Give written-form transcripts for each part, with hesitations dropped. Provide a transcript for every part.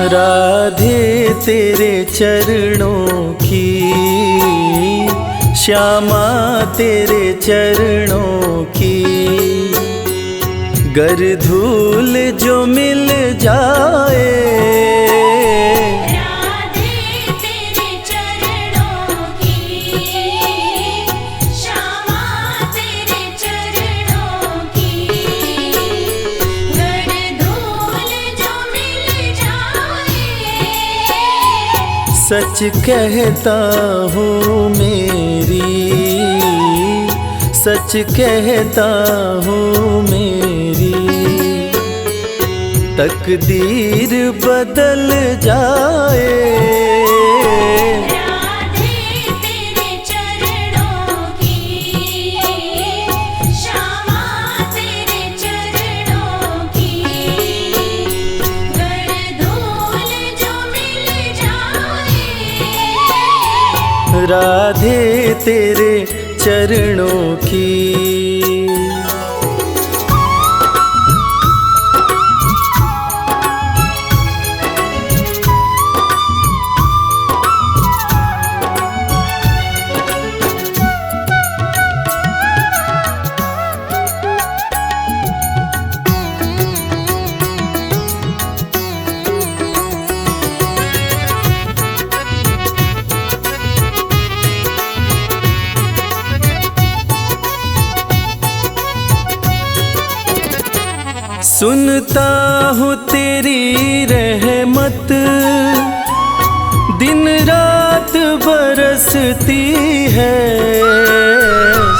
राधे तेरे चरणों की, श्यामा तेरे चरणों की, गर धूल जो मिल जाए। राधे तेरे चरणों की, श्यामा तेरे चरणों की, गर धूल जो मिल जाए। सच कहता हूँ मेरी, सच कहता हूँ मेरी, तकदीर बदल जाए। राधे तेरे चरणों की, श्यामा तेरे चरणों की, गर धूल जो मिल जाए। राधे तेरे चरणों की। सुनता हूँ तेरी रहमत, दिन रात बरसती है।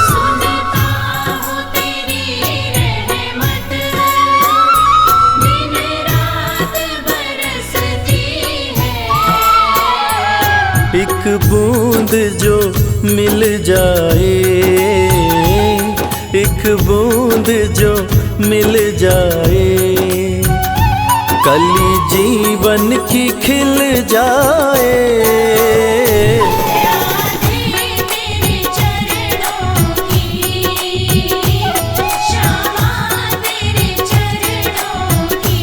सुनता हूँ तेरी रहमत, दिन रात बरसती है। एक बूंद जो मिल जाए, एक बूंद जो मिल जाए, कली जीवन की खिल जाए। राधे तेरे चरणों की, श्यामा तेरे चरणों की,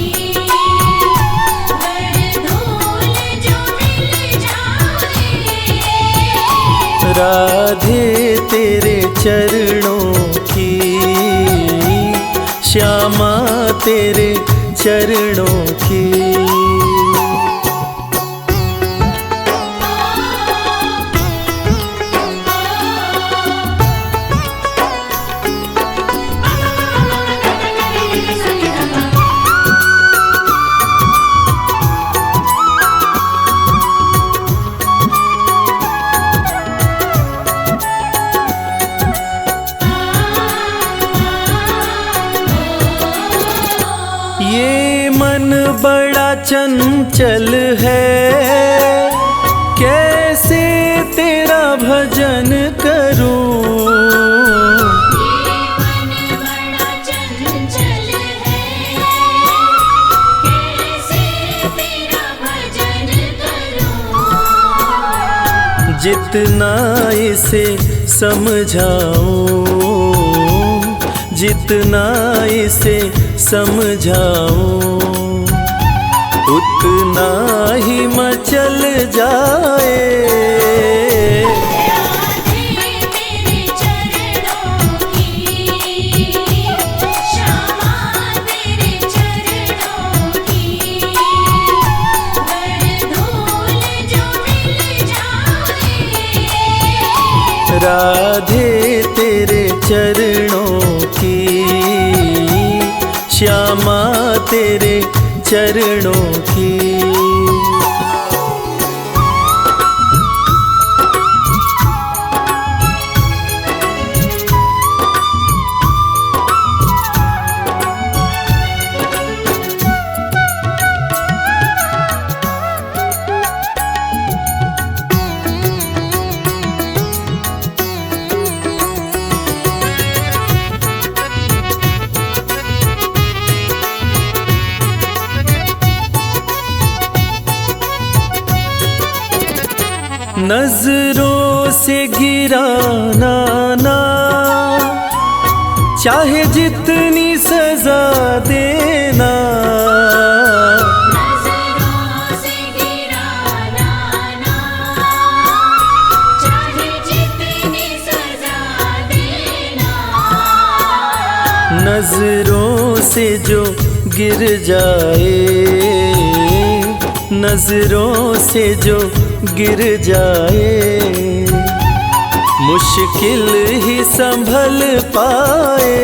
गर धूल जो मिल जाए। राधे तेरे चरणों की, श्यामा तेरे चरणों की। ये मन बड़ा चंचल है, कैसे तेरा भजन करूं। ये मन बड़ा चंचल है, कैसे तेरा भजन करूं। जितना इसे समझाऊं, जितना इसे समझाऊं, उतना ही मचल जाए। राधे तेरे चरणों की, श्यामा तेरे चरणों की, गर धूल जो मिल जाए। राधे तेरे चरणों की, श्यामा तेरे चरणों की। नजरों से गिराना ना, चाहे जितनी सजा देना। नजरों नजरों से जो गिर जाए, नजरों से जो गिर जाए, मुश्किल ही संभल पाए।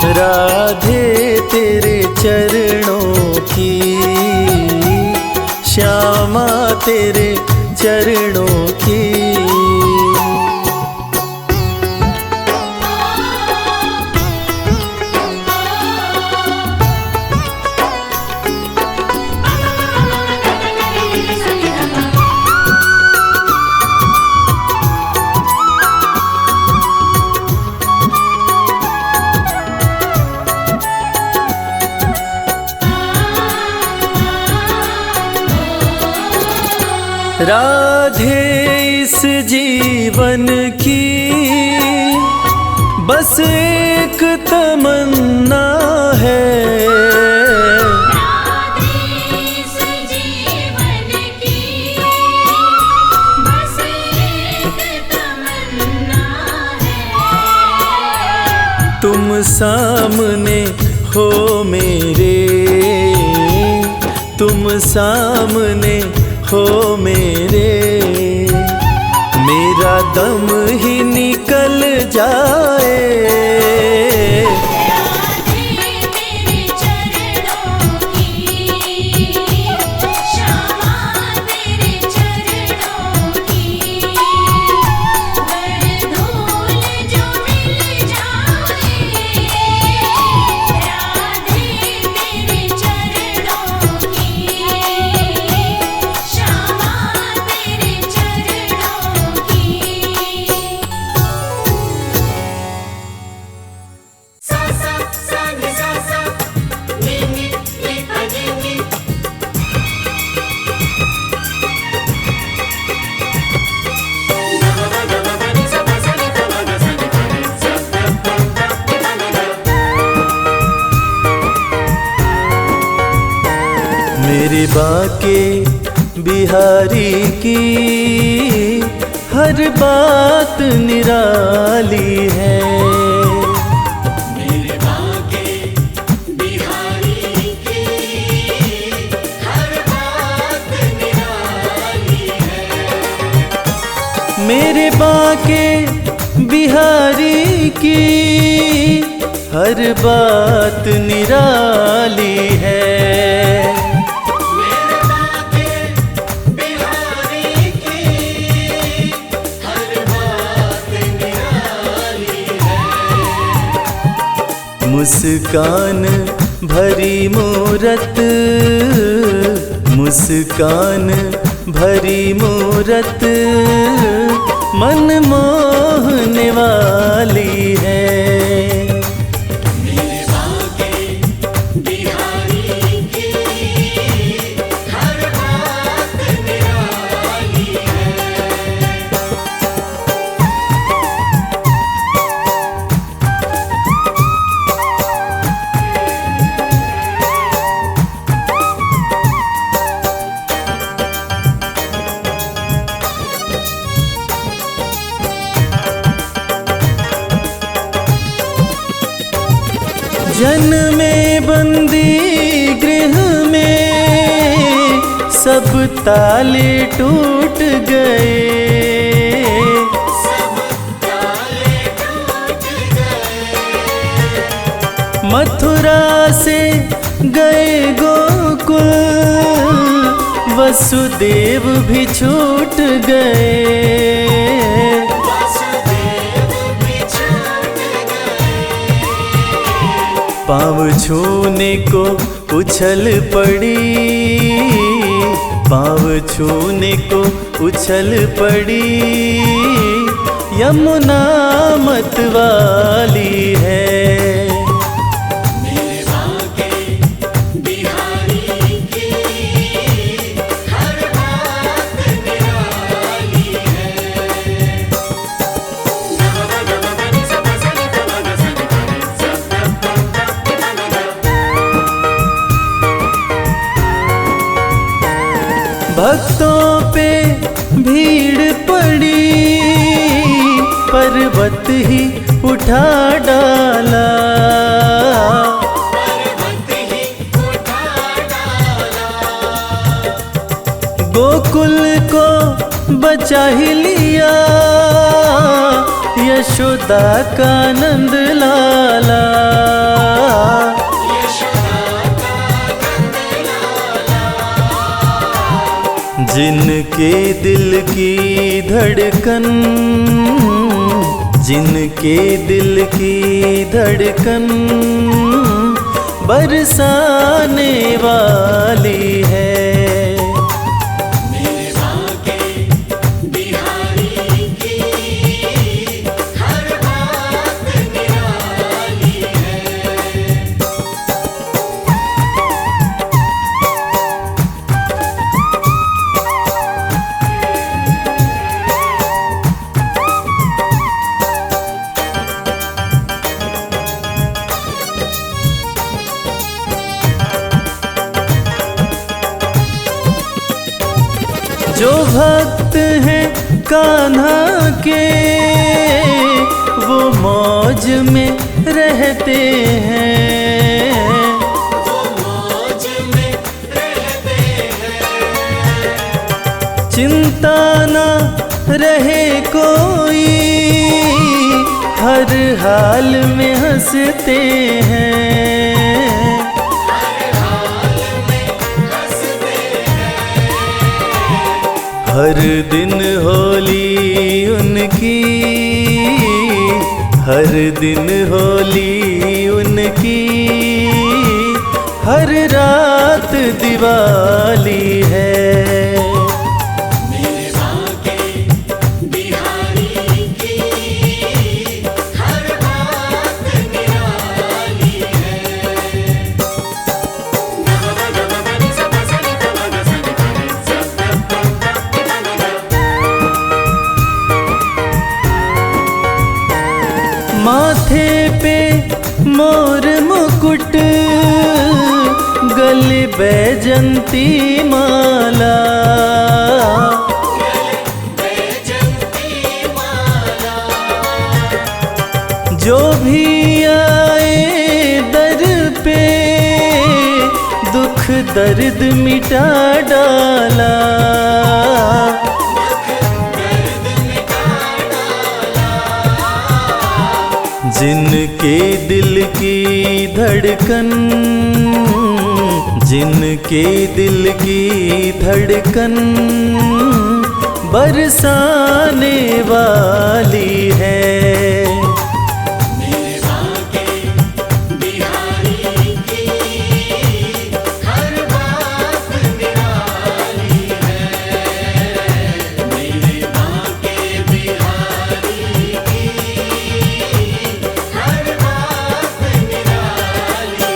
राधे तेरे चरणों की, श्यामा तेरे चरणों की। राधे इस जीवन की बस एक तमन्ना है, राधे इस जीवन की बस एक तमन्ना है। तुम सामने हो मेरे, तुम सामने हो मेरे, मेरा दम ही निकल जाए। राधे तेरे चरणों की, श्यामा तेरे चरणों की। धूल जो मिल जाए, राधे तेरे चरणों की, श्यामा तेरे चरणों की। सा सा सा नि सा सा नि नि नि प नि नि। मेरे बाके बिहारी की हर बात निराली है, मेरे बाके बिहारी की हर बात निराली है। मेरे बाके बिहारी की हर बात निराली है। मेरे बाके बिहारी की हर बात निराली है। मुस्कान भरी मूरत, मुस्कान भरी मूरत मन मोहने वाली है। मेरे बाके बिहारी की हर बात निराली है। जन्मे बंदी गृह में सब ताले टूट गए, सब ताले टूट गए। मथुरा से गए गोकुल, वसुदेव भी छूट गए। वासुदेव भी छूट गए। पाँव छूने को उछल पड़ी, पाँव छूने को उछल पड़ी, यमुना मतवाली है। मेरे बाके बिहारी की हर बात निराली है। उठा डाला, पर्वत ही उठा डाला। गोकुल को बचा ही लिया यशोदा का नंद लाला। जिनके दिल की धड़कन, जिनके दिल की धड़कन बरसाने वाली है। मेरे बाके बिहारी की हर बात निराली है। जो भक्त हैं कान्हा के वो मौज में रहते हैं, वो मौज में रहते हैं। चिंता ना रहे कोई हर हाल में हंसते हैं। हर दिन होली उनकी, हर दिन होली उनकी, हर रात दिवाली है। मेरे बाके बिहारी की हर बात निराली है। माथे पे मोर मुकुट, गले बैजंती माला, बैजंती माला। जो भी आए दर पे दुख दर्द मिटा डाला। जिनके दिल की धड़कन, जिनके दिल की धड़कन बरसाने वाली है। मेरे बाके बिहारी की हर बात निराली है। मेरे बाके बिहारी की हर बात निराली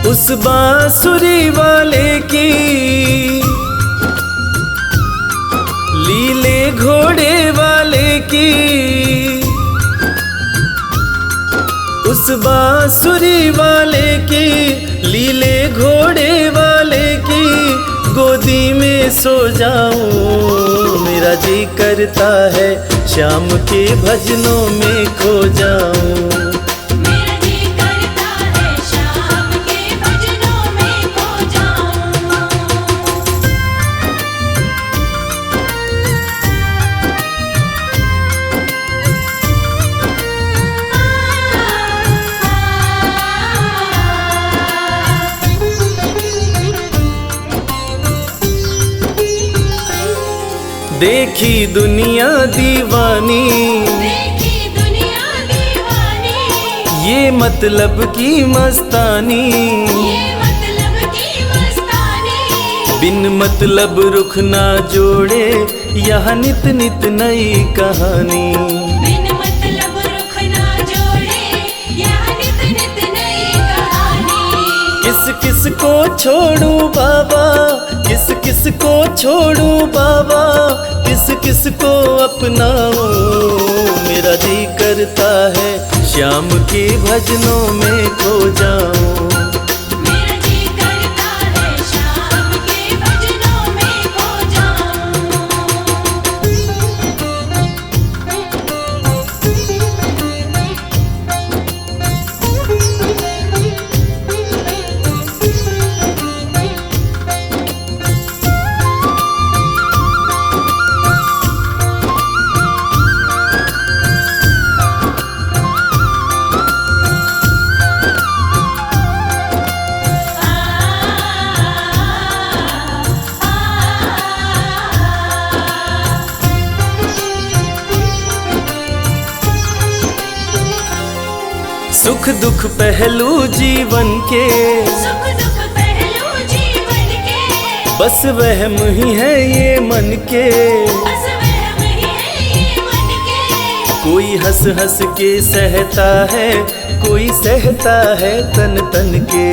उस बांसुरी वाले की लीले घोड़े वाले की, उस बांसुरी वाले की लीले घोड़े वाले की गोदी में सो जाऊं। मेरा जी करता है श्याम के भजनों में खो जाऊं। मेरा जी करता है शाम के भजनों में खो जाऊं। देखी दुनिया दीवानी, देखी दुनिया दीवानी, ये मतलब की मस्तानी, ये मतलब की मस्तानी। बिन मतलब रुख ना जोड़े यह नित नित नई कहानी। बिन मतलब रुख ना जोड़े यह नित नित नई कहानी। किस किस को छोड़ूं बाबा, किस किस को छोड़ूं बाबा, किस किस को अपनाऊं। मेरा जी करता है श्याम के भजनों में खो जाऊं। मेरा जी करता है शाम के भजनों में खो सुख दुख पहलू जीवन के, सुख दुख पहलू जीवन के, बस वहम ही है ये मन के। बस वहम ही है ये मन के। कोई हंस हंस के सहता है, कोई सहता है तन तन के।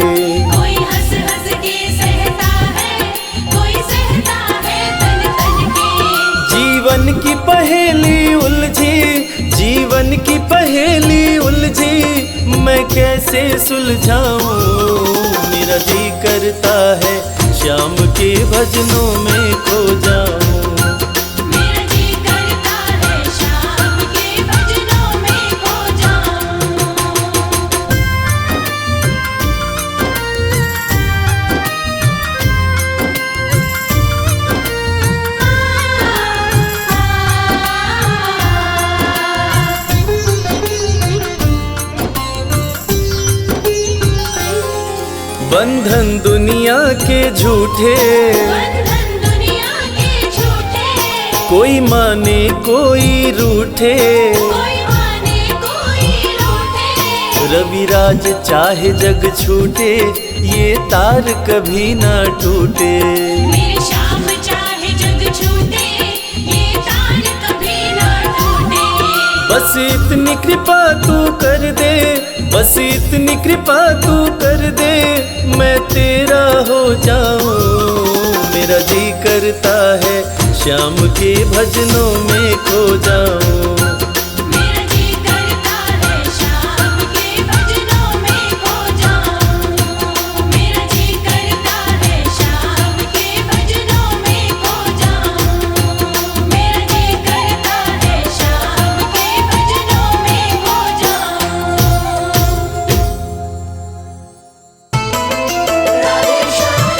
कोई हंस हंस के सहता है, कोई सहता है तन तन के। जीवन की पहेली उलझी, जीवन की पहेली उलझी, मैं कैसे सुलझाऊं। मेरा जी करता है श्याम के भजनों में खो जाऊं। मेरा जी करता है शाम के भजनों में खो जाऊं। बंधन दुनिया के झूठे, बंधन दुनिया के झूठे, कोई माने कोई रूठे। कोई माने कोई रूठे। रविराज चाहे जग छूटे, ये तार कभी ना टूटे। मेरे श्याम चाहे जग छूटे, ये तार कभी ना टूटे। बस इतनी कृपा तू कर दे, बस इतनी कृपा तू कर दे, मैं तेरा हो जाऊं। मेरा जी करता है श्याम के भजनों में खो जाऊं। मेरा जी करता है शाम के भजनों में खो जाऊं। मेरा जी करता है शाम के भजनों में खो जाऊं। मेरा जी करता है शाम के भजनों में खो जाऊं। राधे श्याम,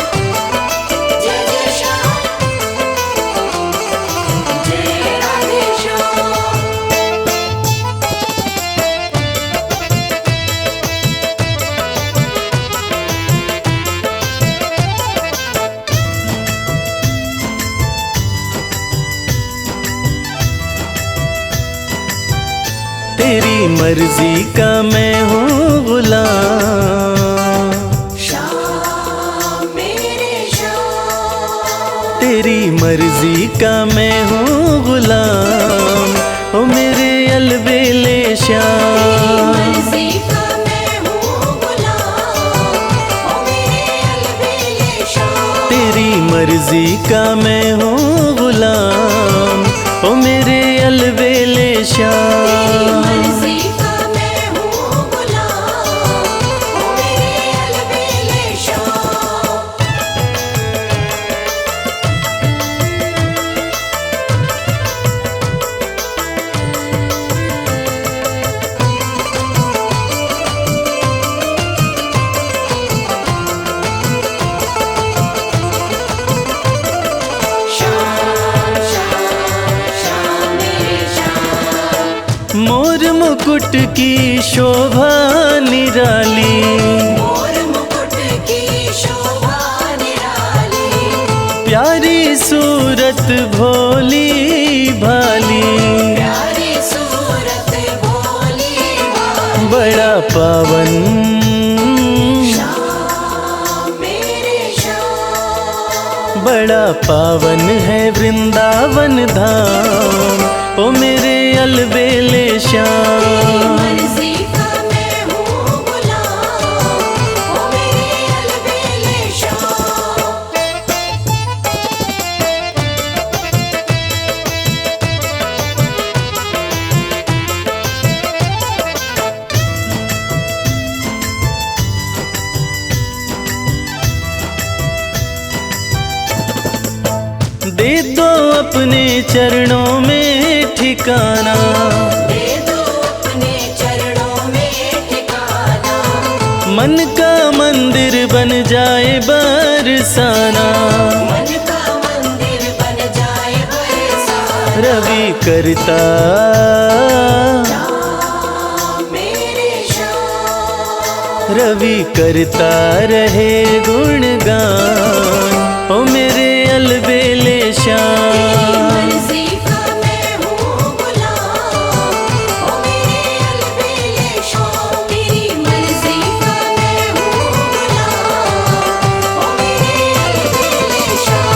जय जय श्याम, जय राधे श्याम। तेरी मर्जी का मैं हूँ गुलाम, श्याम मेरे श्याम। तेरी मर्जी का मैं हूँ गुलाम, ओ मेरे अलबेले श्याम। मर्जी का मैं हूँ गुलाम, ओ मेरे अलबेले श्याम। तेरी मर्जी का मैं हूँ गुलाम, ओ मेरे अलबेले श्याम। मर्जी का मैं हूँ गुलाम, ओ मेरे अलबेले श्याम। श्याम श्याम श्याम मेरे श्याम। मोर मुकुट की शोभा निराली, मोर मुकुट की शोभा निराली। प्यारी सूरत भोली भाली, प्यारी सूरत भोली भाली। बड़ा पावन, श्याम मेरे श्याम। बड़ा पावन है वृंदावन धाम, ओ मेरे अलबेले श्याम। मर्जी का मैं हूँ गुलाम, ओ मेरे अलबेले श्याम। दे दो अपने चरणों में ठिकाना, दे दो अपने चरणों में ठिकाना, मन का मंदिर बन जाए बरसाना। मन का मंदिर बन जाए बरसाना। रवि करता श्याम मेरे श्याम, रवि करता रहे गुणगान, ओ मेरे अलबेले श्याम। मर्जी का मैं हूँ गुलाम, ओ मेरे अलबेले श्याम। तेरी मर्जी का मैं हूँ गुलाम, ओ मेरे अलबेले श्याम।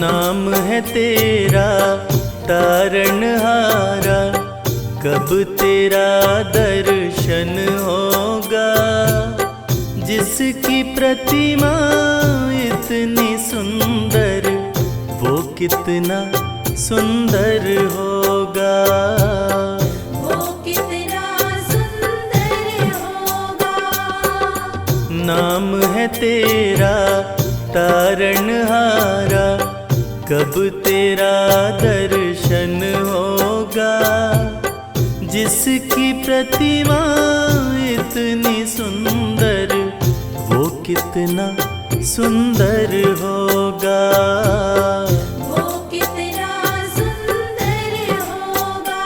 नाम है तेरा तारणहारा, कब तेरा दर्शन होगा। जिसकी प्रतिमा इतनी सुंदर, वो कितना सुंदर होगा। वो कितना सुंदर होगा। नाम है तेरा तारणहारा, कब तेरा दर्शन होगा। जिसकी प्रतिमा इतनी सुंदर, वो कितना सुंदर होगा। वो कितना सुंदर होगा।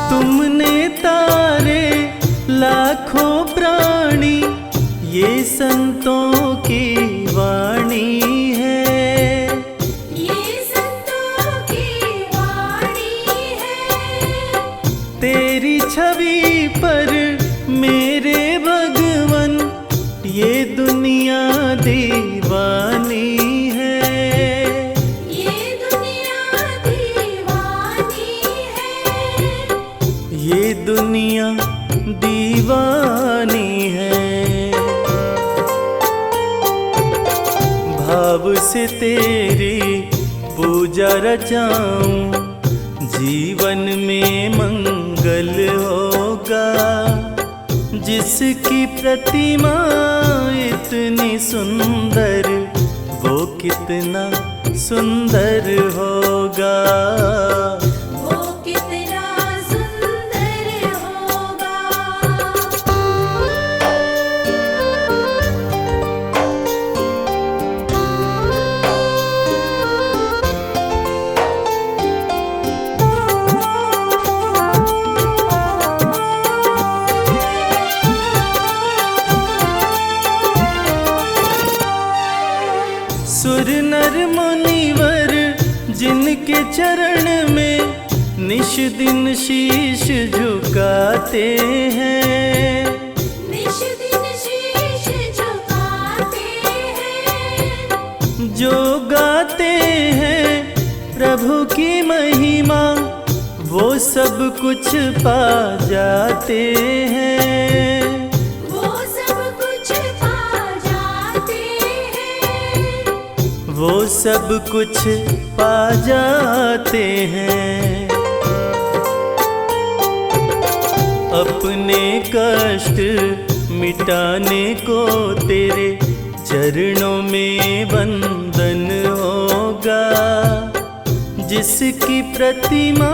तुमने तारे लाखों प्राणी, ये संतों की वाणी है। ये संतों की वाणी है। तेरी छवि पर मेरे भगवन, ये दुनिया दीवानी है। ये दुनिया दीवानी है। ये दुनिया दीवानी है। भाव से तेरी पूजा रचाऊं, जीवन में मंगल होगा। जिसकी प्रतिमा इतनी सुंदर, वो कितना सुंदर होगा। वो कितना सुंदर होगा। सुर नर मुनिवर जिनके चरण में निश दिन शीश झुकाते हैं। निश दिन शीश झुकाते हैं। जो गाते हैं प्रभु की महिमा, वो सब कुछ पा जाते हैं। वो सब कुछ पा जाते हैं। वो सब कुछ पा जाते हैं। अपने कष्ट मिटाने को तेरे चरणों में वंदन होगा। जिसकी प्रतिमा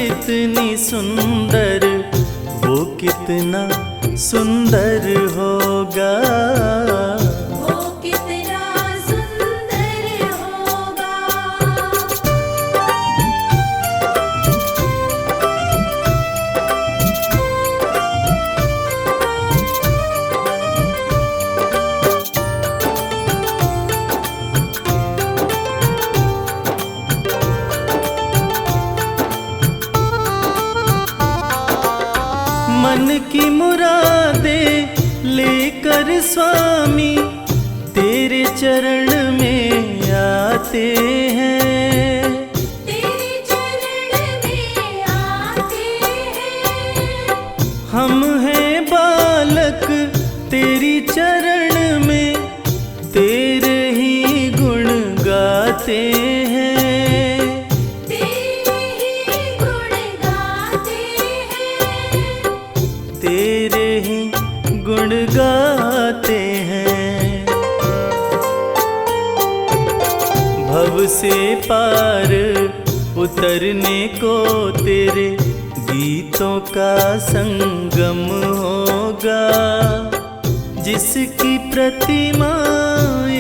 इतनी सुंदर, वो कितना सुंदर होगा। वो कितना सुंदर होगा। मन की मुरादे लेकर स्वामी तेरे चरण में आते हैं। तेरे चरण में आते हैं। हम हैं बालक तेरी चरण में, तेरे ही गुण गाते हैं। तेरे ही गुण गाते हैं। तेरे ही गुण गाते हैं। भव से पार उतरने को तेरे गीतों का संगम होगा। जिसकी प्रतिमा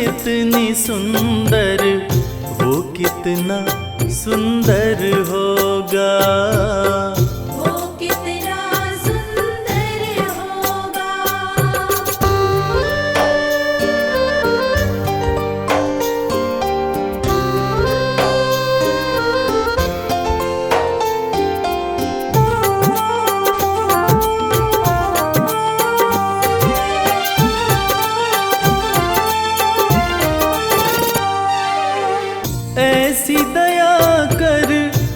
इतनी सुंदर, वो कितना सुंदर होगा। वो कितना सुंदर होगा। ऐसी दया कर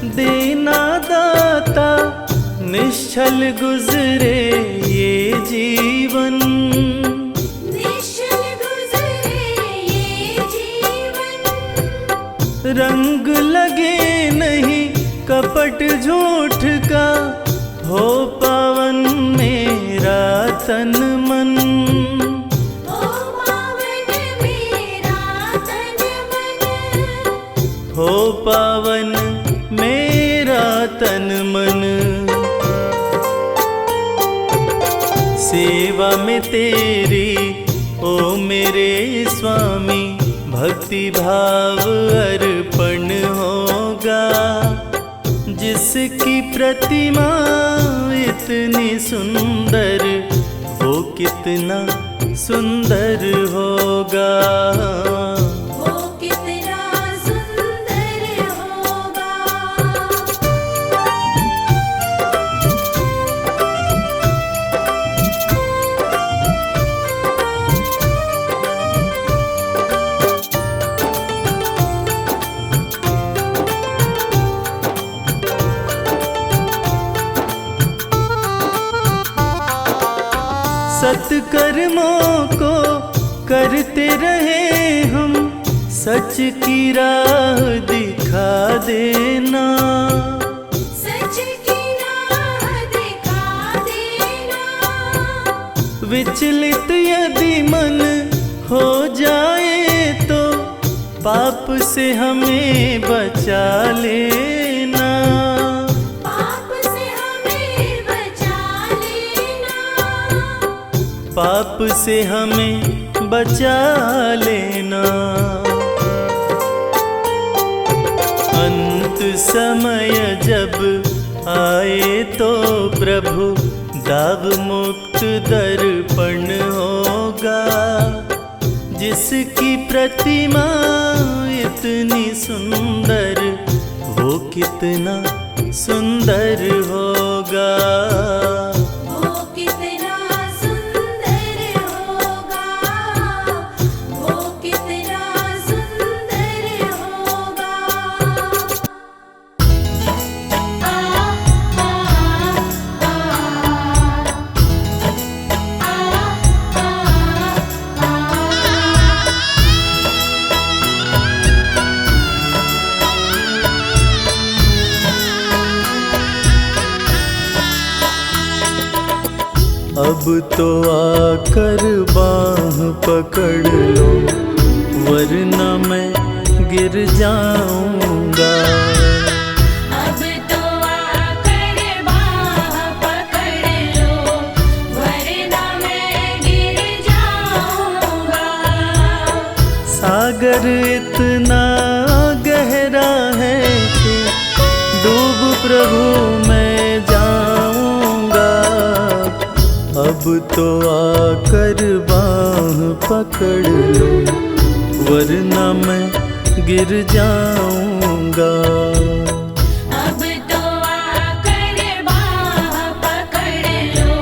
देना दाता, निश्चल गुजरे ये जीवन। निश्चल गुजरे ये जीवन। रंग लगे नहीं कपट झूठ का, हो पावन मेरा तन मन। ओ पावन मेरा तन मन। हो पावन मेरा तन मन। सेवा में तेरी ओ मेरे स्वामी, भक्ति भाव अर्पण होगा। जिसकी प्रतिमा इतनी सुंदर, वो कितना सुंदर होगा। वो कितना सुंदर होगा। सत्कर्मों को करते रहे हम, सच की राह दिखा देना। सच की राह दिखा देना। विचलित यदि मन हो जाए तो, पाप से हमें बचा लेना। पाप से हमें बचा लेना। पाप से हमें बचा लेना। अंत समय जब आए तो प्रभु, दाव मुक्त दर्पण होगा। जिसकी प्रतिमा इतनी सुंदर, वो कितना सुंदर होगा। वो कितना सुंदर होगा। वो कितना सुंदर होगा। अब तो आकर बाह पकड़ लो, वरना मैं गिर जाऊंगा। सागर इतना गहरा है कि डूब प्रभु मैं जाऊंगा। अब तो आकर बाह पकड़ लो वरना मैं गिर जाऊंगा। अब तो आकर बाह पकड़ लो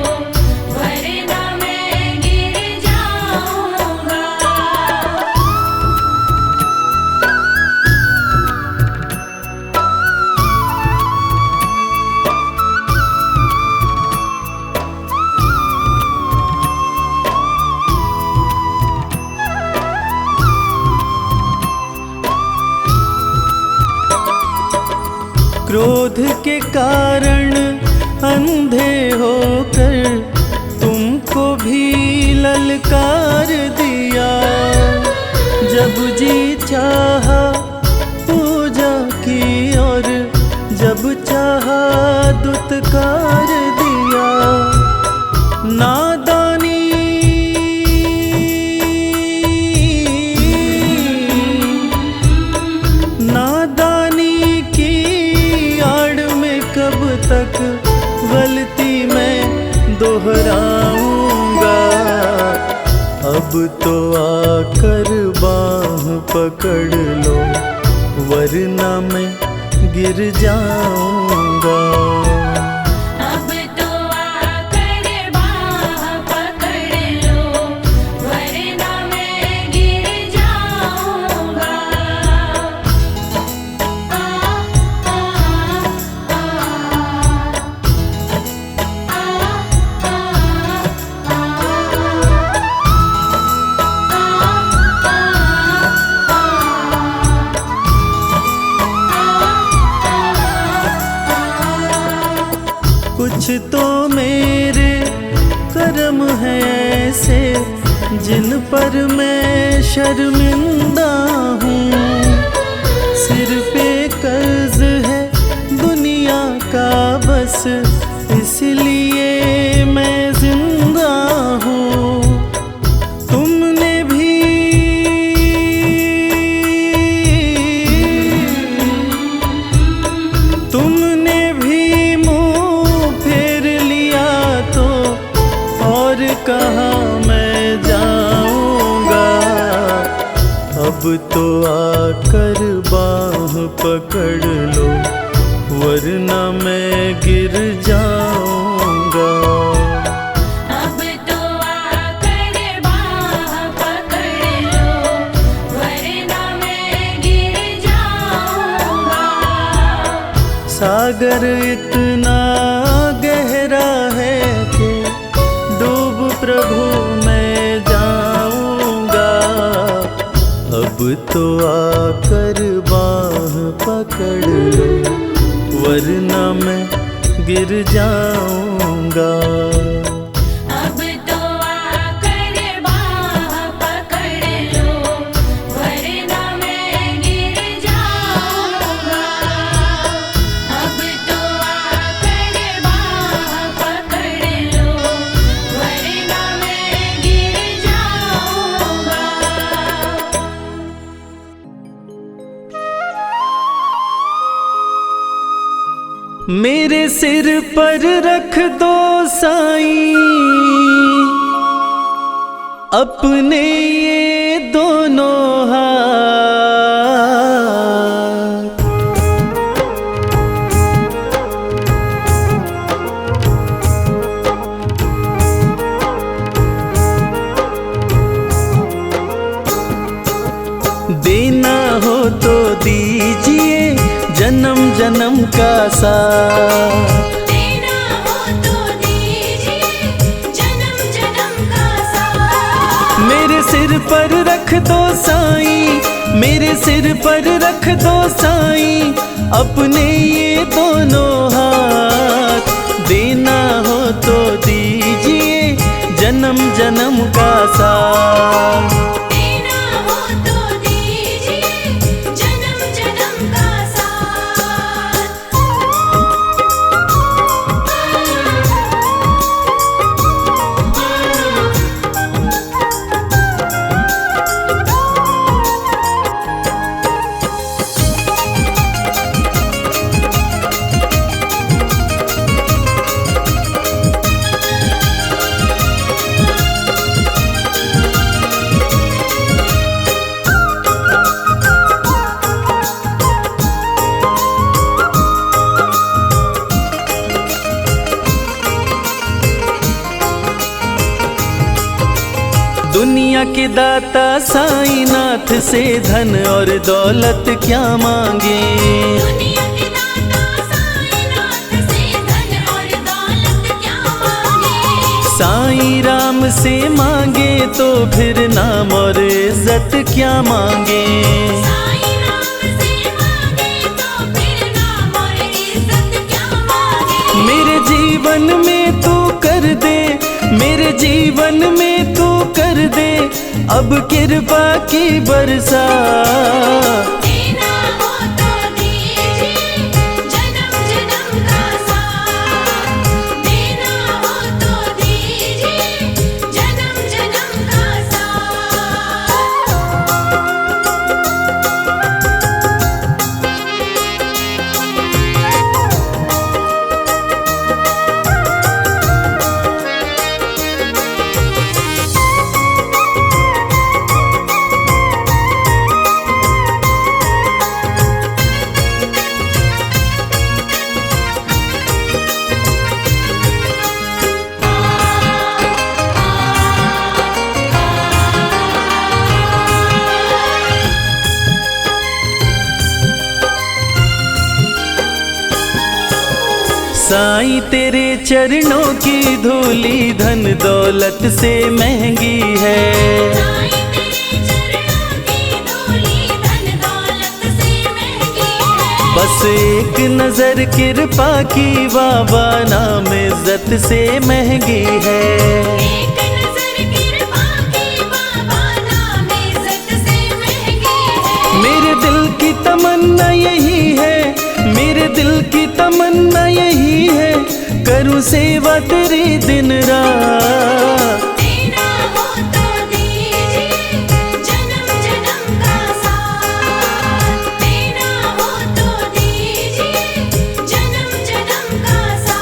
वरना मैं गिर जाऊंगा। क्रोध के कारण अंधे होकर तुमको भी ललकार दिया। जब जी चाहा पूजा की और जब चाहा दुत्कार दिया। नादानी नादानी की आड़ में कब तक गलती मैं दोहराऊंगा। अब तो आकर बाह पकड़ लो वरना मैं गिर जाऊंगा। अब तो आकर बाह पकड़ लो वरना मैं गिर जाऊंगा। कुछ तो मेरे कर्म हैं ऐसे जिन पर मैं शर्मिंदा हूँ। सिर पे कर्ज है दुनिया का बस इसलिए मैं जिंदा हूँ। तुमने भी कहाँ मैं जाऊंगा। अब तो आकर बाह पकड़ लो वरना मैं गिर जाऊंगा। अब तो आकर बाह पकड़ लो वरना मैं गिर जाऊंगा। सागर इतना गहरा है कि डूब प्रभु मैं जाऊंगा। अब तो आकर बाह पकड़ लो वरना मैं गिर जाऊंगा। अब तो आकर बाह पकड़ लो वरना मैं गिर जाऊंगा। अब तो आकर बाह पकड़ लो वरना मैं गिर जाऊंगा। मेरे सिर पर रख दो साईं अपने ये दोनों हाथ। देना हो तो दीजिए जन्म जन्म का साथ। देना हो तो दीजिए जन्म जन्म का साथ। मेरे सिर पर रख दो साईं, मेरे सिर पर रख दो साईं अपने ये दोनों हाथ। देना हो तो दीजिए जन्म जन्म का साथ। देना हो तो दीजिए जन्म जन्म का साथ। दुनिया के दाता साईं नाथ से धन और दौलत क्या मांगे। दुनिया के दाता साईं नाथ से धन और दौलत क्या मांगे। साईं राम से मांगे तो फिर नाम और इज्जत क्या मांगे। साईं राम से मांगे तो फिर नाम और इज्जत क्या मांगे। मेरे जीवन में तू कर दे, मेरे जीवन में तू कर दे अब कृपा की बरसा। देना हो तो दीजिए जन्म जन्म का साथ। देना हो तो दीजिए जन्म जन्म का साथ। साईं तेरे चरणों की धूली धन दौलत से महंगी है। साईं तेरे चरणों की धूली धन दौलत से महंगी है। बस एक नजर कृपा की बाबा नाम इज्जत से महंगी है। एक नजर कृपा की बाबा नाम इज्जत से महंगी है। मेरे दिल की तमन्ना यही है, मेरे दिल की तमन्ना यही है करूं सेवा तेरी दिन रात। देना हो तो दीजिए जन्म जन्म का साथ। देना हो तो दीजिए जन्म जन्म का साथ।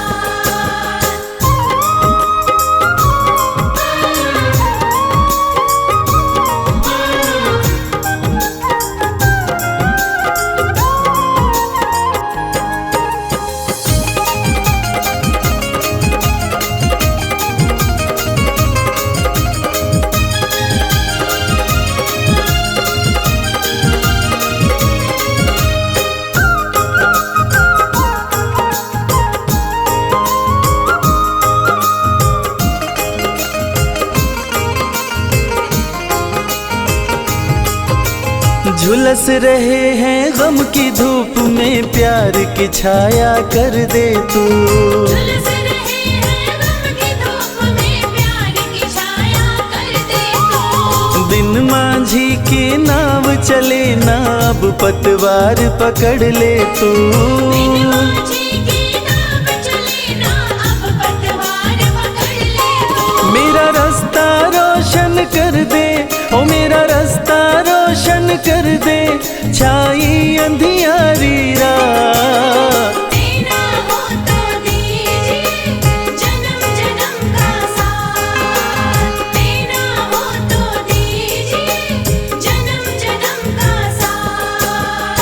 झुलस रहे हैं गम की धूप में प्यार की छाया कर दे तू। झुलस रहे हैं गम की धूप में प्यार की छाया कर दे तू। बिन मांझी के नाव चले ना अब पतवार पकड़ ले तू। बिन माझी की नाव चले ना अब पतवार पकड़ ले तू। मेरा रास्ता रोशन कर दे, ओ मेरा रास्ता रोशन कर दे छाई अंधियारी रात। देना हो तो दीजिए जन्म जन्म का साथ। देना हो तो दीजिए जन्म जन्म का साथ।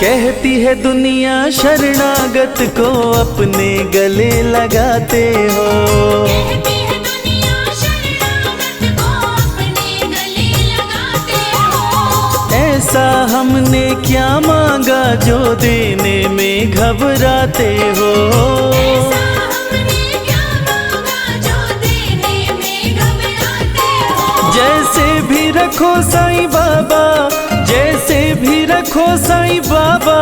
कहती है दुनिया शरणागत को अपने गले लगाते हो। कहती है दुनिया शरणागत को अपने गले लगाते हो। ऐसा हमने क्या मांगा जो देने में घबराते हो। ऐसा हमने क्या मांगा जो देने में घबराते हो। जैसे भी रखो साईं बाबा, जैसे भी रखो साईं बाबा,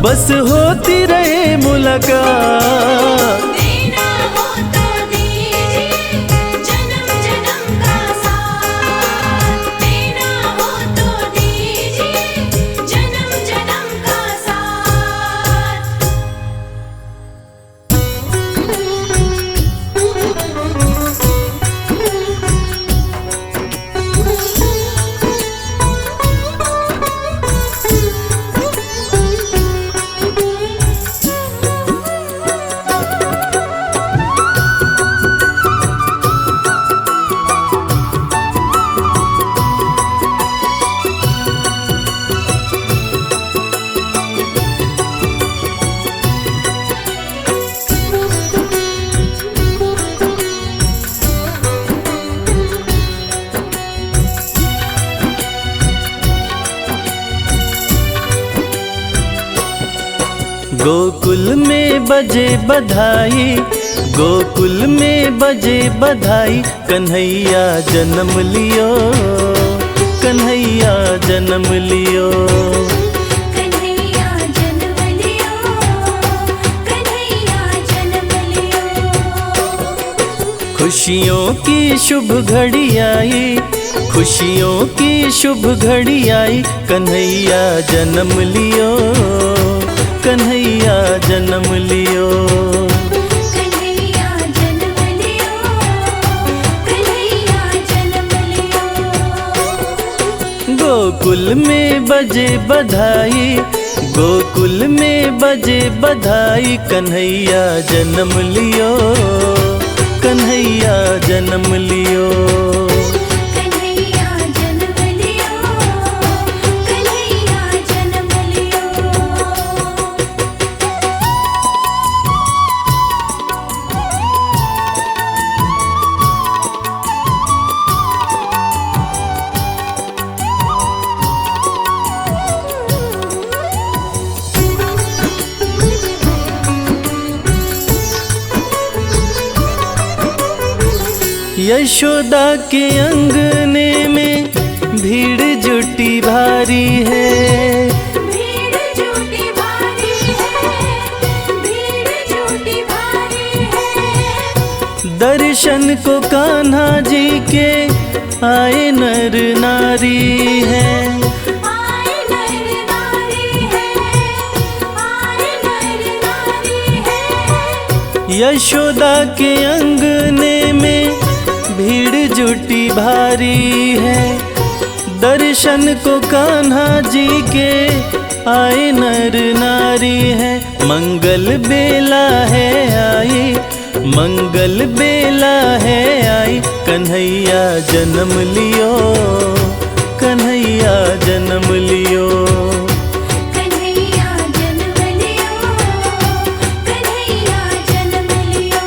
बस होती रहे मुलाकात। देना हो तो दीजिए जन्म जन्म का साथ। देना हो तो दीजिए जन्म जन्म का साथ। गोकुल में बजे बधाई, गोकुल में बजे बधाई, कन्हैया जन्म लियो, कन्हैया जन्म लियो। कन्हैया जन्म लियो, कन्हैया जन्म लियो। खुशियों की शुभ घड़ी आई, खुशियों की शुभ घड़ी आई, कन्हैया जन्म लियो, कन्हैया जन्म लियो। कन्हैया जन्म लियो, कन्हैया जन्म लियो। गोकुल में बजे बधाई, गोकुल में बजे बधाई, कन्हैया जन्म लियो, कन्हैया जन्म लियो। कन्हैया जन्म लियो, कन्हैया जन्म लियो। यशोदा के अंगने में भीड़ जुटी भारी है, भीड़ जुटी भारी है, भीड़ जुटी भारी है। दर्शन को कान्हा जी के आए नर नारी है। आए नर नारी है, आए नर नारी है। यशोदा के अंगने में भीड़ जुटी भारी है, दर्शन को कान्हा जी के आए नर नारी है। मंगल बेला है आई, मंगल बेला है आई, कन्हैया जन्म लियो, कन्हैया जन्म लियो। कन्हैया जन्म लियो, कन्हैया जन्म लियो।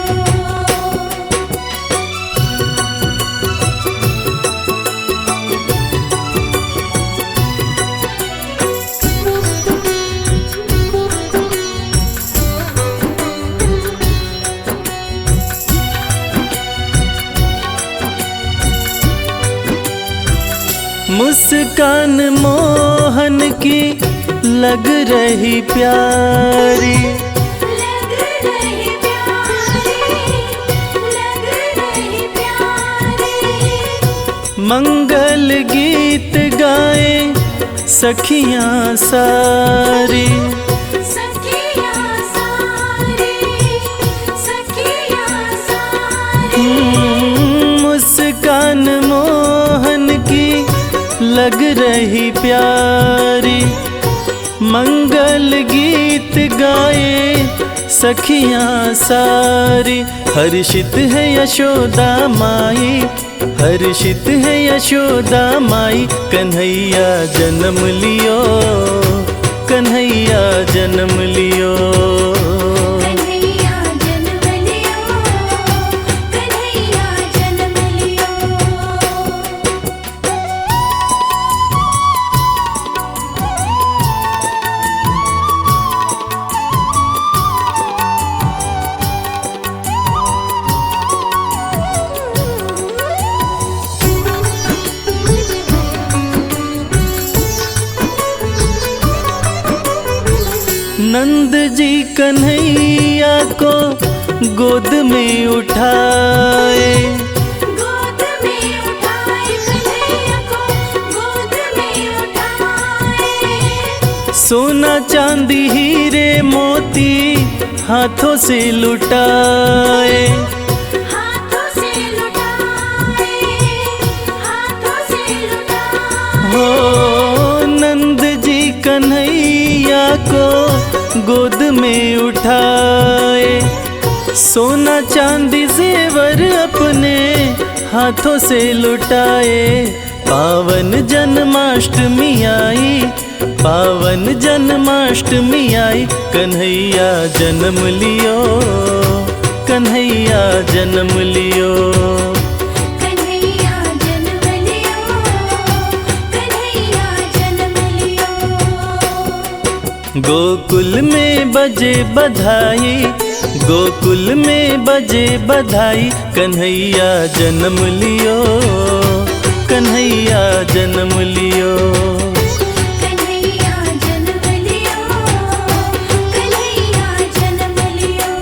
मुस्कान मोहन की लग रही प्यारी, लग रही प्यारी, लग रही प्यारी। मंगल गीत गाए सखियां सारी, सखियां सारी, सखियां सारी। मुस्कान मोहन की लग रही प्यारी, मंगल गीत गाए सखियां सारी। हर्षित है यशोदा माई, हर्षित है यशोदा माई, कन्हैया जन्म लियो, कन्हैया जन्म लियो। कन्हैया जन्म लियो, कन्हैया जन्म लियो। नंद जी कन्हैया को गोद में उठाए, गोद में उठाए, कन्हैया को गोद में उठाए। सोना चांदी हीरे मोती हाथों से लुटाए, हाथों से लुटाए, हाथों से लुटाए। हो नंद जी कन्हैया को गोद में उठाए, सोना चांदी जेवर अपने हाथों से लुटाए। पावन जन्माष्टमी आई, पावन जन्माष्टमी आई, कन्हैया जन्म लियो, कन्हैया जन्म लियो। कन्हैया जन्म लियो, कन्हैया जन्म लियो। गोकुल में बजे बधाई, गोकुल में बजे बधाई, कन्हैया जन्म लियो, कन्हैया जन्म लियो। कन्हैया जन्म लियो, कन्हैया जन्म लियो।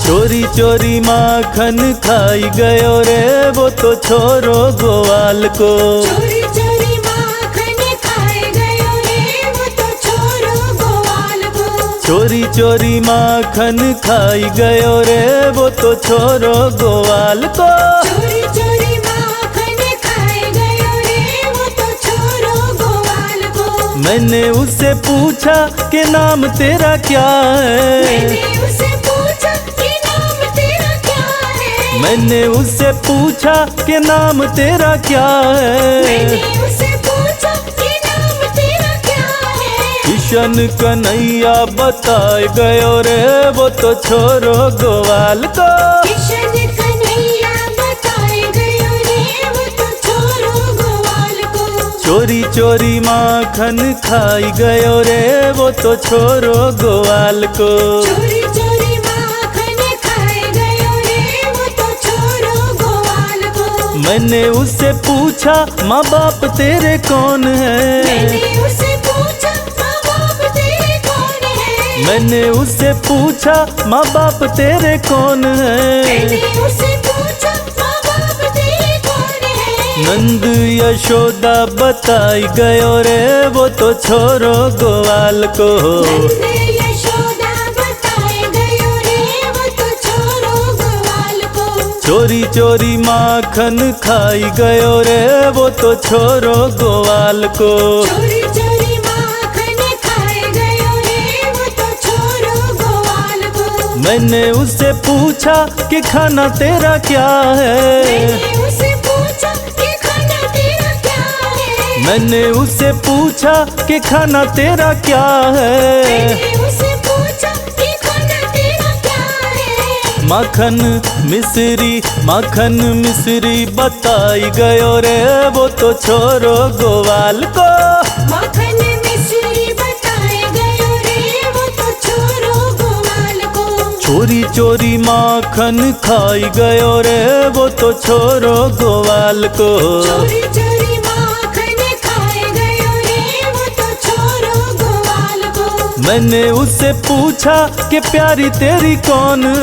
चोरी चोरी माखन खाई गयो रे वो तो छोरो ग्वाल को। चोरी चोरी माखन खाए गयो रे वो तो छोरो ग्वाल को। चोरी चोरी माखन खाई गयो रे वो तो छोरो ग्वाल को। चोरी चोरी माखन खाए गयो रे वो तो छोरो ग्वाल को। मैंने उससे पूछा कि नाम तेरा क्या है, मैंने उससे पूछा कि नाम तेरा क्या है। मैंने उससे पूछा कि नाम तेरा क्या है। मैंने उससे पूछा कि नाम तेरा क्या है। किशन कन्हैया बताए गयो रे वो तो छोरो ग्वाल को। किशन कन्हैया बताए गयो रे वो तो छोरो ग्वाल को। चोरी चोरी माखन खाई गयो रे वो तो छोरो ग्वाल को। चोरी चोरी माखन खाए गयो रे वो तो छोरो ग्वाल को। मैंने उससे पूछा माँ बाप तेरे कौन है, मैंने उससे पूछा माँ बाप तेरे कौन है। मैंने उससे पूछा माँ बाप तेरे कौन है। मैंने उससे पूछा माँ बाप तेरे कौन है। नंद यशोदा बताई गयो रे वो तो छोरो ग्वाल को। नंद यशोदा बताए गयो रे वो तो छोरो ग्वाल को। चोरी चोरी माखन खाई गयो रे वो तो छोरो ग्वाल को। चोरी चोरी माखन खाए गयो रे वो तो छोरो ग्वाल को। मैंने उससे पूछा कि खाना तेरा क्या है, मैंने उससे पूछा कि खाना तेरा क्या है। मैंने उससे पूछा कि खाना तेरा क्या है। मैंने उससे पूछा कि खाना तेरा क्या है। माखन मिश्री, माखन मिश्री बताई गयो रे वो तो छोरो ग्वाल को। माखन मिश्री बताए गयो रे वो तो छोरो ग्वाल को। चोरी चोरी माखन खाई गयो रे वो तो छोरो ग्वाल को। चोरी चोरी माखन खाए गयो रे वो तो छोरो ग्वाल को। मैंने उससे पूछा कि प्यारी तेरी कौन है,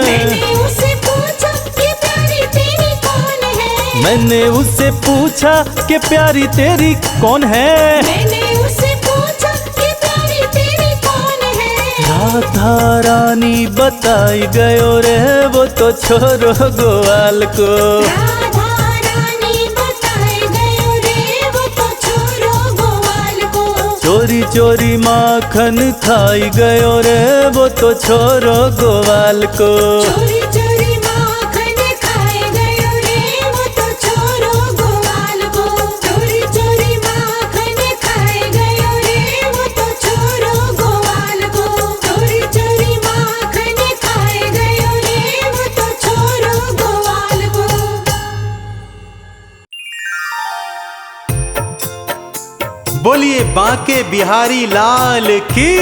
मैंने उससे पूछा कि प्यारी तेरी कौन है। मैंने उससे पूछा कि प्यारी तेरी कौन है। मैंने उससे पूछा कि प्यारी तेरी कौन है। राधा रानी बताई गयो रे वो तो छोरो ग्वाल को। राधा रानी बताए गयो रे वो तो छोरो ग्वाल को। चोरी चोरी माखन खाई गयो रे वो तो छोरो ग्वाल को। चोरी चोरी माखन खाए गयो रे वो तो छोरो ग्वाल को। चोरी चोरी माखन खाए गयो रे वो तो छोरो ग्वाल को। चोरी चोरी माखन खाए गयो रे वो तो छोरो ग्वाल को। बोलिए बांके बिहारी लाल की,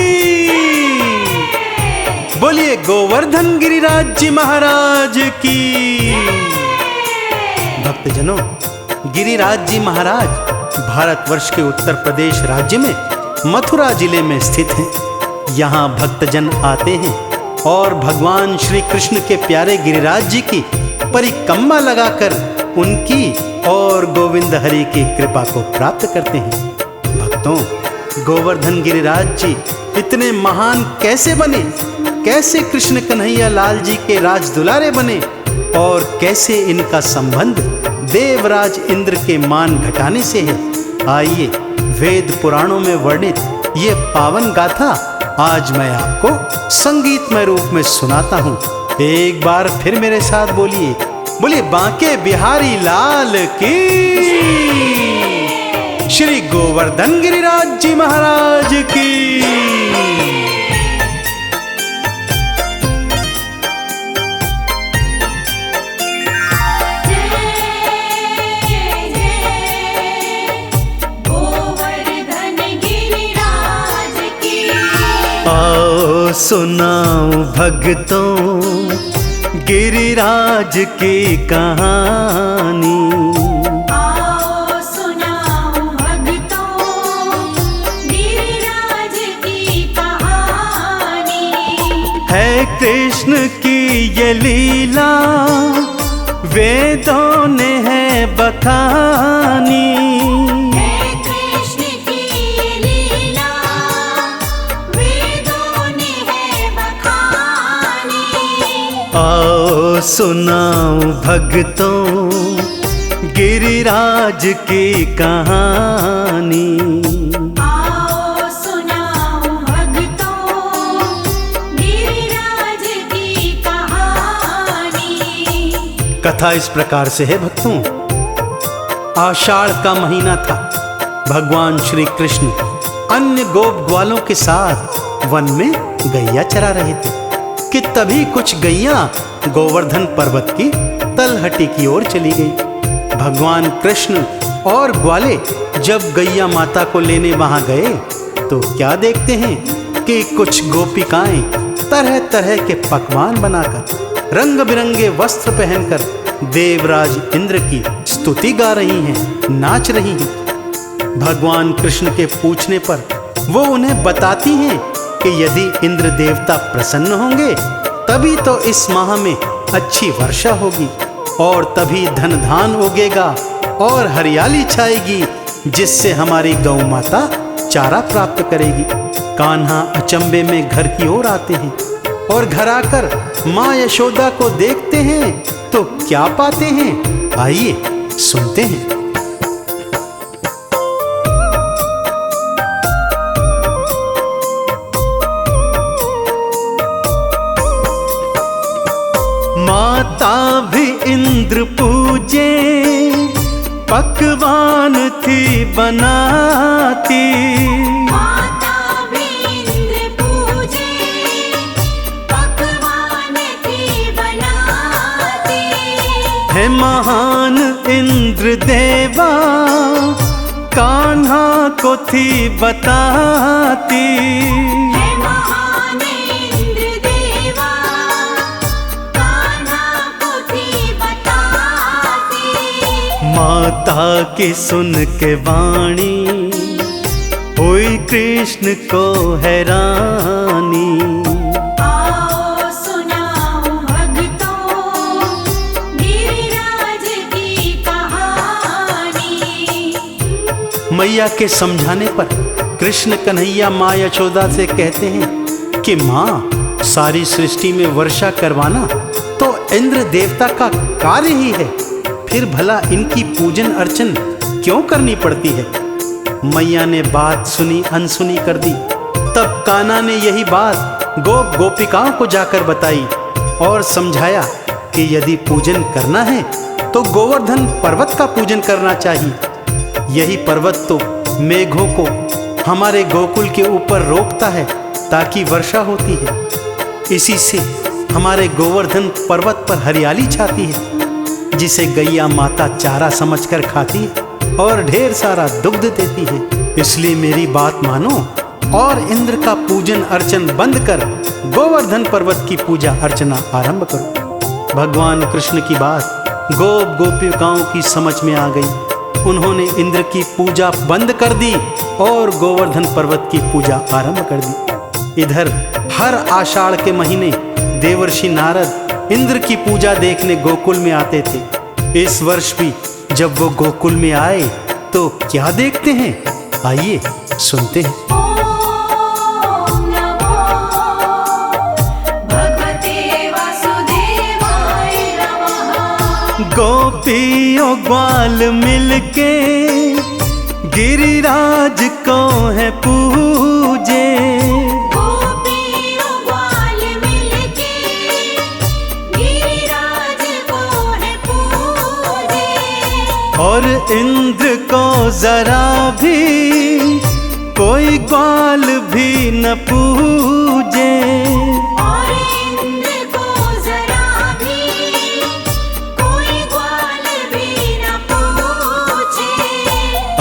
बोलिए गोवर्धन गिरिराज जी महाराज की। भक्तजनों, गिरिराज जी महाराज भारतवर्ष के उत्तर प्रदेश राज्य में मथुरा जिले में स्थित हैं। यहाँ भक्तजन आते हैं और भगवान श्री कृष्ण के प्यारे गिरिराज जी की परिक्रमा लगाकर उनकी और गोविंद हरि की कृपा को प्राप्त करते हैं। भक्तों, गोवर्धन गिरिराज जी इतने महान कैसे बने, कैसे कृष्ण कन्हैया लाल जी के राज दुलारे बने और कैसे इनका संबंध देवराज इंद्र के मान घटाने से है। आइए वेद पुराणों में वर्णित ये पावन गाथा आज मैं आपको संगीतमय रूप में सुनाता हूँ। एक बार फिर मेरे साथ बोलिए, बोलिए बांके बिहारी लाल की। श्री गोवर्धन गिरिराज जी महाराज की। आओ सुनाऊं भक्तों गिरिराज की कहानी। आओ सुनाऊं भक्तों गिरिराज की कहानी। है कृष्ण की ये लीला वेदों ने है बखानी। आओ सुनाऊं भक्तों गिरिराज की कहानी। आओ सुनाऊं भक्तों गिरिराज की कहानी। कथा इस प्रकार से है भक्तों। आषाढ़ का महीना था। भगवान श्री कृष्ण अन्य गोप ग्वालों के साथ वन में गैया चरा रहे थे कि तभी कुछ गैया गोवर्धन पर्वत की तलहटी की ओर चली गई। भगवान कृष्ण और ग्वाले जब गैया माता को लेने वहां गए तो क्या देखते हैं कि कुछ गोपिकाएं तरह तरह के पकवान बनाकर रंग बिरंगे वस्त्र पहनकर देवराज इंद्र की स्तुति गा रही हैं, नाच रही हैं। भगवान कृष्ण के पूछने पर वो उन्हें बताती हैं कि यदि इंद्र देवता प्रसन्न होंगे तभी तो इस माह में अच्छी वर्षा होगी और तभी धन धान उगेगा और हरियाली छाएगी, जिससे हमारी गौ माता चारा प्राप्त करेगी। कान्हा अचंबे में घर की ओर आते हैं और घर आकर माँ यशोदा को देखते हैं तो क्या पाते हैं, आइए सुनते हैं। माता भी इंद्र पूजे पकवान थी बनाती। माता भी इंद्र पूजे पकवान थी बनाती। है महान इंद्र देवा कान्हा को थी बताती। माता की सुन के वाणी हुई कृष्ण को हैरानी। आओ सुनाऊं भक्तों गिरिराज की कहानी। मैया के समझाने पर कृष्ण कन्हैया माँ यशोदा से कहते हैं कि माँ, सारी सृष्टि में वर्षा करवाना तो इंद्र देवता का कार्य ही है, फिर भला इनकी पूजन अर्चन क्यों करनी पड़ती है। मैया ने बात सुनी अनसुनी कर दी। तब कान्हा ने यही बात गोप गोपिकाओं को जाकर बताई और समझाया कि यदि पूजन करना है तो गोवर्धन पर्वत का पूजन करना चाहिए। यही पर्वत तो मेघों को हमारे गोकुल के ऊपर रोकता है ताकि वर्षा होती है। इसी से हमारे गोवर्धन पर्वत पर हरियाली छाती है, जिसे गैया माता चारा समझकर खाती है और ढेर सारा दुग्ध देती है। इसलिए मेरी बात मानो और इंद्र का पूजन अर्चन बंद कर गोवर्धन पर्वत की पूजा अर्चना आरंभ करो। भगवान कृष्ण की बात गोप गोपिकाओं की समझ में आ गई। उन्होंने इंद्र की पूजा बंद कर दी और गोवर्धन पर्वत की पूजा आरंभ कर दी। इधर हर आषाढ़ के महीने देवर्षि नारद इंद्र की पूजा देखने गोकुल में आते थे। इस वर्ष भी जब वो गोकुल में आए तो क्या देखते हैं, आइए सुनते हैं। ओम नमो भगवते वासुदेवाय नमः। गोपियों ग्वाल मिलके गिरिराज को है पूजे। और इंद्र को जरा भी कोई ग्वाल भी न पूजे। और इंद्र को जरा भी कोई ग्वाल भी न पूछे।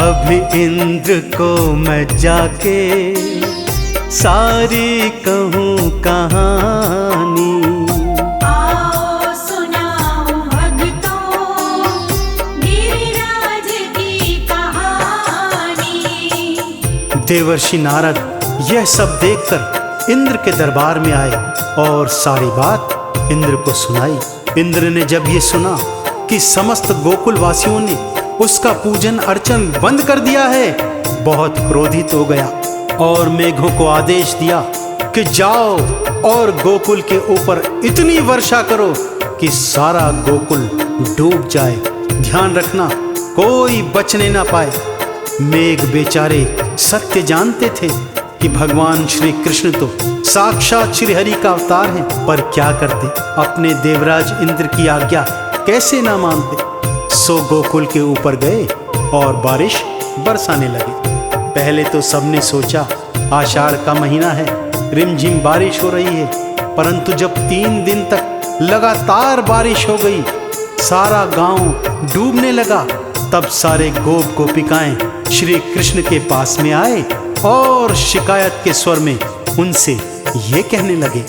अभी इंद्र को मैं जाके सारी कहूँ कहानी। आओ सुनाऊं भक्तों गिरिराज की कहानी। देवर्षि नारद यह सब देखकर इंद्र के दरबार में आए और सारी बात इंद्र को सुनाई। इंद्र ने जब ये सुना कि समस्त गोकुल वासियों ने उसका पूजन अर्चन बंद कर दिया है, बहुत क्रोधित हो गया और मेघों को आदेश दिया कि जाओ और गोकुल के ऊपर इतनी वर्षा करो कि सारा गोकुल डूब जाए। ध्यान रखना कोई बचने ना पाए। मेघ बेचारे सत्य जानते थे कि भगवान श्री कृष्ण तो साक्षात श्री हरि का अवतार हैं, पर क्या करते, अपने देवराज इंद्र की आज्ञा कैसे ना मानते। सो गोकुल के ऊपर गए और बारिश बरसाने लगे। पहले तो सबने सोचा आषाढ़ का महीना है, रिमझिम बारिश हो रही है, परंतु जब 3 दिन तक लगातार बारिश हो गई, सारा गांव डूबने लगा, तब सारे गोप गोपिकाएं श्री कृष्ण के पास में आए और शिकायत के स्वर में उनसे ये कहने लगे।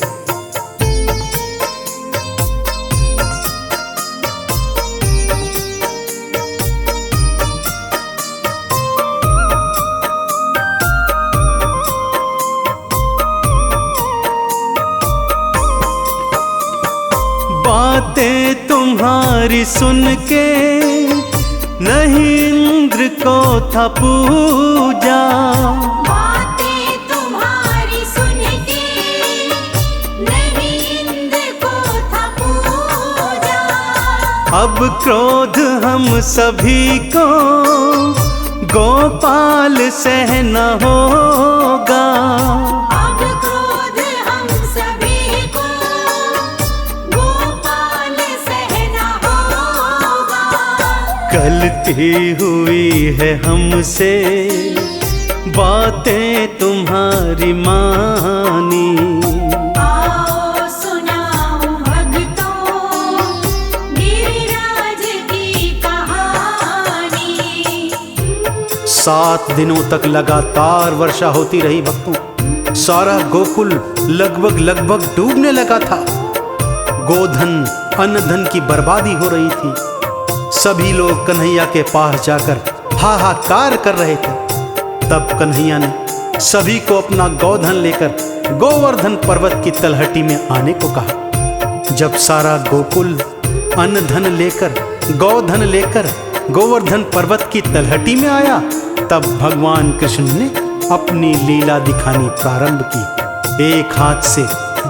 बातें तुम्हारी सुन के नहीं इंद्र को था पूजा। बातें तुम्हारी सुन के नहीं इंद्र को था पूजा। अब क्रोध हम सभी को गोपाल सहना होगा। अब क्रोध हम सभी को गोपाल सहना होगा। गलती हुई है हमसे बातें तुम्हारी मानी। आओ सुनाऊं भक्तों गिरिराज की कहानी। 7 दिनों तक लगातार वर्षा होती रही भक्तों। सारा गोकुल लगभग डूबने लगा था। गोधन अन्न धन की बर्बादी हो रही थी। सभी लोग कन्हैया के पास जाकर हाहाकार कर रहे थे। तब कन्हैया ने सभी को अपना गोधन लेकर गोवर्धन पर्वत की तलहटी में आने को कहा। जब सारा गोकुल अन्न धन लेकर गोधन लेकर गोवर्धन पर्वत की तलहटी में आया, तब भगवान कृष्ण ने अपनी लीला दिखानी प्रारंभ की। एक हाथ से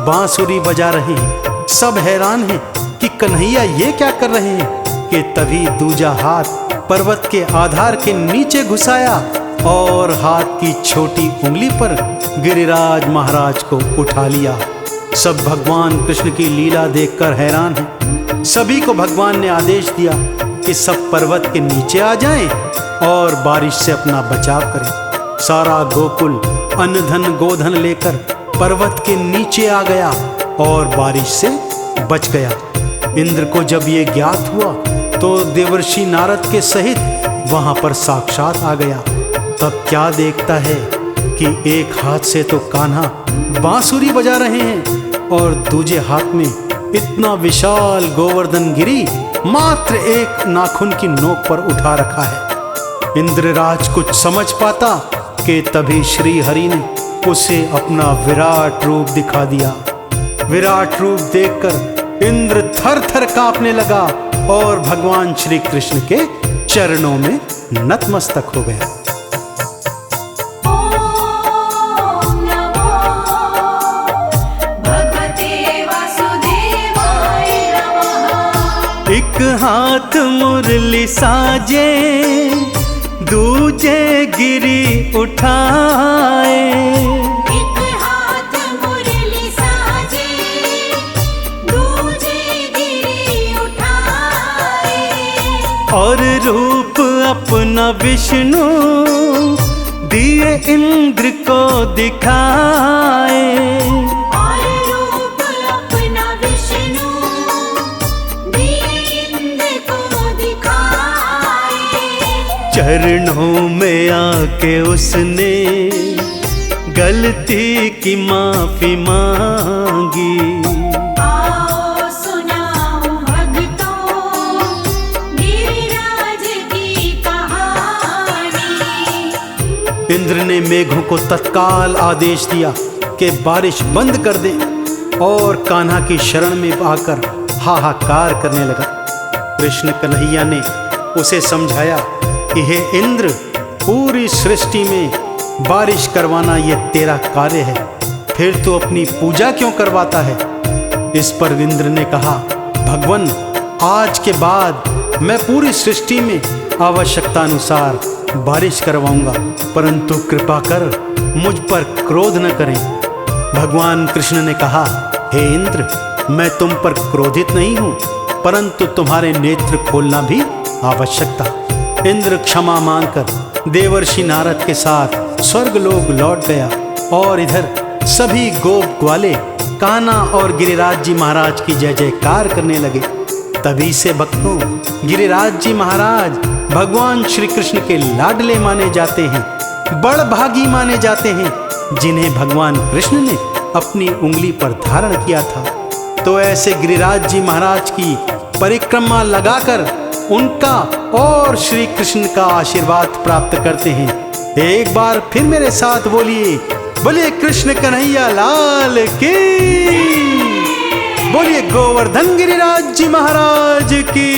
बांसुरी बजा रहे हैं। सब हैरान हैं कि कन्हैया ये क्या कर रहे हैं, कि तभी दूजा हाथ पर्वत के आधार के नीचे घुसाया और हाथ की छोटी उंगली पर गिरिराज महाराज को उठा लिया। सब भगवान कृष्ण की लीला देखकर हैरान हैं। सभी को भगवान ने आदेश दिया कि सब पर्वत के नीचे आ जाएं और बारिश से अपना बचाव करें। सारा गोकुल अन्न धन गोधन लेकर पर्वत के नीचे आ गया और बारिश से बच गया। इंद्र को जब ये ज्ञात हुआ तो देवर्षि नारद के सहित वहां पर साक्षात आ गया। तब क्या देखता है कि एक हाथ से तो कान्हा बांसुरी बजा रहे हैं और दूजे हाथ में इतना विशाल गोवर्धन गिरी मात्र एक नाखून की नोक पर उठा रखा है। इंद्रराज कुछ समझ पाता कि तभी श्री हरि ने उसे अपना विराट रूप दिखा दिया। विराट रूप देखकर इंद्र थर थर कांपने लगा और भगवान श्री कृष्ण के चरणों में नतमस्तक हो गया। ओम नमो भगवते वासुदेवाय नमः। एक हाथ मुरली साजे दूजे गिरी उठाए। एक हाथ मुरली साजे दूजे गिरी उठाए। और रूप अपना विष्णु दिए इंद्र को दिखाए। और रूप अपना विष्णु दिए इंद्र को दिखाए। चरणों में आके उसने गलती की माफी मांगी। आओ सुनाओ भक्तों गिरिराज की कहानी। इंद्र ने मेघों को तत्काल आदेश दिया कि बारिश बंद कर दे और कान्हा की शरण में आकर हाहाकार करने लगा। कृष्ण कन्हैया ने उसे समझाया कि हे इंद्र, पूरी सृष्टि में बारिश करवाना ये तेरा कार्य है, फिर तू अपनी पूजा क्यों करवाता है। इस पर इंद्र ने कहा, भगवन, आज के बाद मैं पूरी सृष्टि में आवश्यकता अनुसार बारिश करवाऊंगा, परंतु कृपा कर मुझ पर क्रोध न करें। भगवान कृष्ण ने कहा, हे इंद्र, मैं तुम पर क्रोधित नहीं हूं, परंतु तुम्हारे नेत्र खोलना भी आवश्यक था। इंद्र क्षमा मांगकर देवर्षि नारद के साथ स्वर्गलोक लौट गया और इधर सभी गोप ग्वाले कान्हा और गिरिराज जी महाराज की जय जयकार करने लगे। तभी से भक्तों, गिरिराज जी महाराज भगवान श्री कृष्ण के लाडले माने जाते हैं, बड़भागी माने जाते हैं, जिन्हें भगवान कृष्ण ने अपनी उंगली पर धारण किया था। तो ऐसे गिरिराज जी महाराज की परिक्रमा लगाकर उनका और श्री कृष्ण का आशीर्वाद प्राप्त करते हैं। एक बार फिर मेरे साथ बोलिए, बोलिए कृष्ण कन्हैया लाल की, बोलिए गोवर्धन गिरिराज जी महाराज की।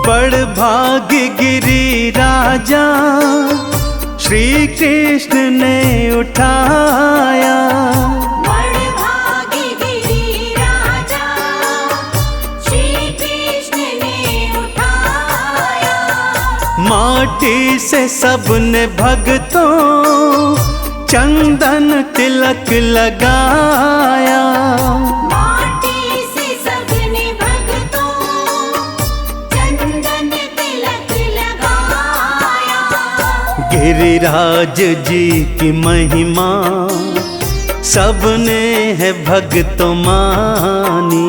बड़भाग गिरिराजा श्री कृष्ण ने उठाया। बड़भागी गिरिराजा श्री कृष्ण ने उठाया। माटी से सबने भक्तों चंदन तिलक लगाया। माटी से सबने भक्तों चंदन तिलक लगाया। गिरिराज जी की महिमा सबने है भक्तों मानी।